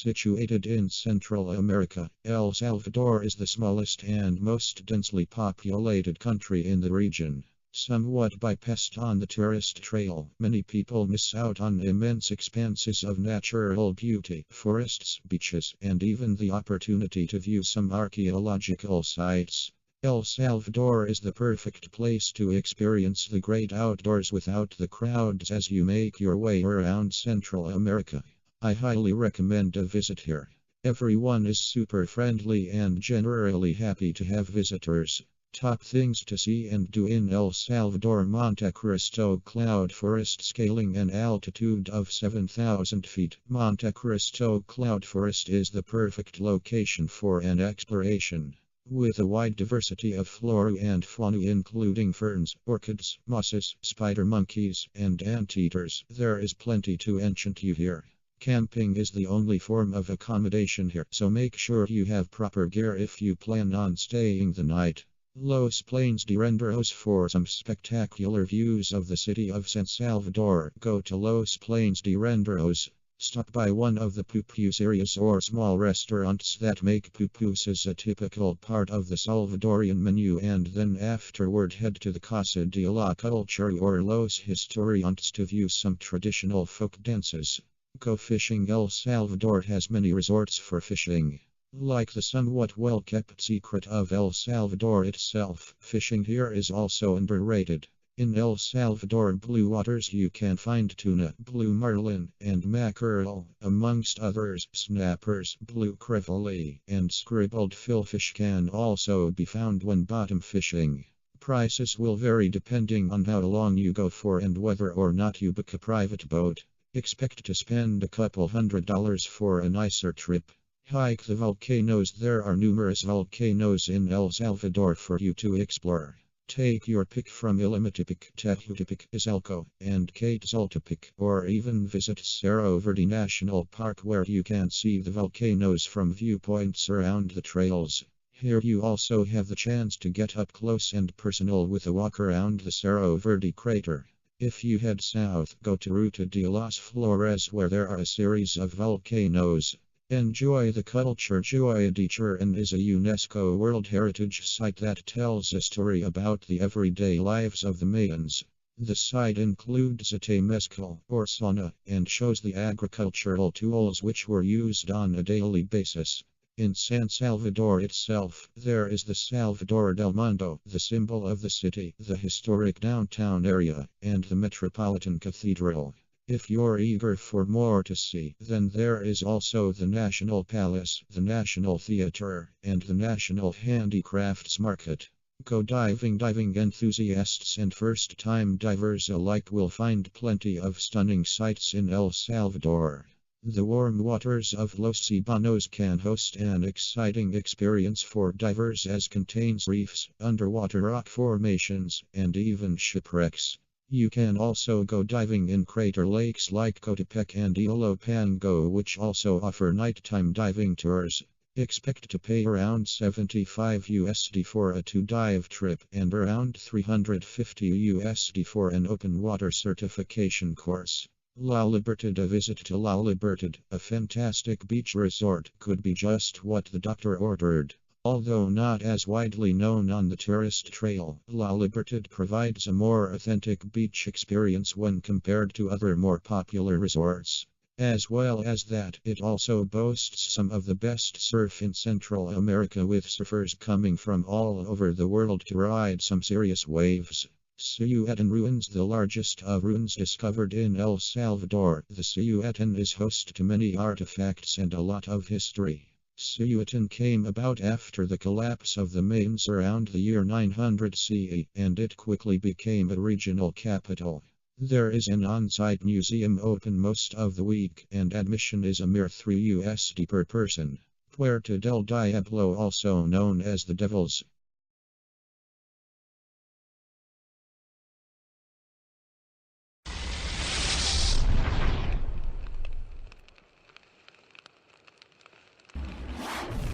Situated in Central America, El Salvador is the smallest and most densely populated country in the region. Somewhat bypassed on the tourist trail, many people miss out on immense expanses of natural beauty, forests, beaches, and even the opportunity to view some archaeological sites. El Salvador is the perfect place to experience the great outdoors without the crowds as you make your way around Central America. I highly recommend a visit here. Everyone is super friendly and generally happy to have visitors. Top things to see and do in El Salvador: Monte Cristo Cloud Forest. Scaling an altitude of 7,000 feet, Monte Cristo Cloud Forest is the perfect location for an exploration. With a wide diversity of flora and fauna including ferns, orchids, mosses, spider monkeys, and anteaters, there is plenty to enchant you here. Camping is the only form of accommodation here, so make sure you have proper gear if you plan on staying the night. Los Plains de Renderos. For some spectacular views of the city of San Salvador, go to Los Plains de Renderos. Stop by one of the pupuserias or small restaurants that make pupusas a typical part of the Salvadorian menu, and then afterward head to the Casa de la Cultura or Los Historiantes to view some traditional folk dances. Go fishing. El Salvador has many resorts for fishing. Like the somewhat well-kept secret of El Salvador itself, fishing here is also underrated. In El Salvador blue waters you can find tuna, blue marlin, and mackerel, amongst others. Snappers, blue crevalle, and scribbled fillfish can also be found when bottom fishing. Prices will vary depending on how long you go for and whether or not you book a private boat. Expect to spend a couple $100 for a nicer trip. Hike the volcanoes. There are numerous volcanoes in El Salvador for you to explore. Take your pick from Illimatipic, Tehuantepec, Izalco, and Quetzaltepec, or even visit Cerro Verde National Park where you can see the volcanoes from viewpoints around the trails. Here you also have the chance to get up close and personal with a walk around the Cerro Verde crater. If you head south, go to Ruta de las Flores where there are a series of volcanoes. Enjoy the culture. Joya de Churran is a UNESCO World Heritage Site that tells a story about the everyday lives of the Mayans. The site includes a temazcal, or sauna, and shows the agricultural tools which were used on a daily basis. In San Salvador itself, there is the Salvador del Mundo, the symbol of the city, the historic downtown area, and the Metropolitan Cathedral. If you're eager for more to see, then there is also the National Palace, the National Theatre, and the National Handicrafts Market. Go diving. Diving enthusiasts and first-time divers alike will find plenty of stunning sights in El Salvador. The warm waters of Los Ibanos can host an exciting experience for divers as contains reefs, underwater rock formations, and even shipwrecks. You can also go diving in crater lakes like Coatepec and Ilopango, which also offer nighttime diving tours. Expect to pay around $75 for a 2-dive trip and around $350 for an open water certification course. La Libertad. A visit to La Libertad, a fantastic beach resort, could be just what the doctor ordered. Although not as widely known on the tourist trail, La Libertad provides a more authentic beach experience when compared to other more popular resorts. As well as that, it also boasts some of the best surf in Central America, with surfers coming from all over the world to ride some serious waves. Ciudad Ruins. The largest of ruins discovered in El Salvador, the Ciudad is host to many artifacts and a lot of history. Ciudad came about after the collapse of the Mayans around the year 900 CE, and it quickly became a regional capital. There is an on-site museum open most of the week, and admission is a mere $3 per person. Puerta del Diablo, also known as the Devil's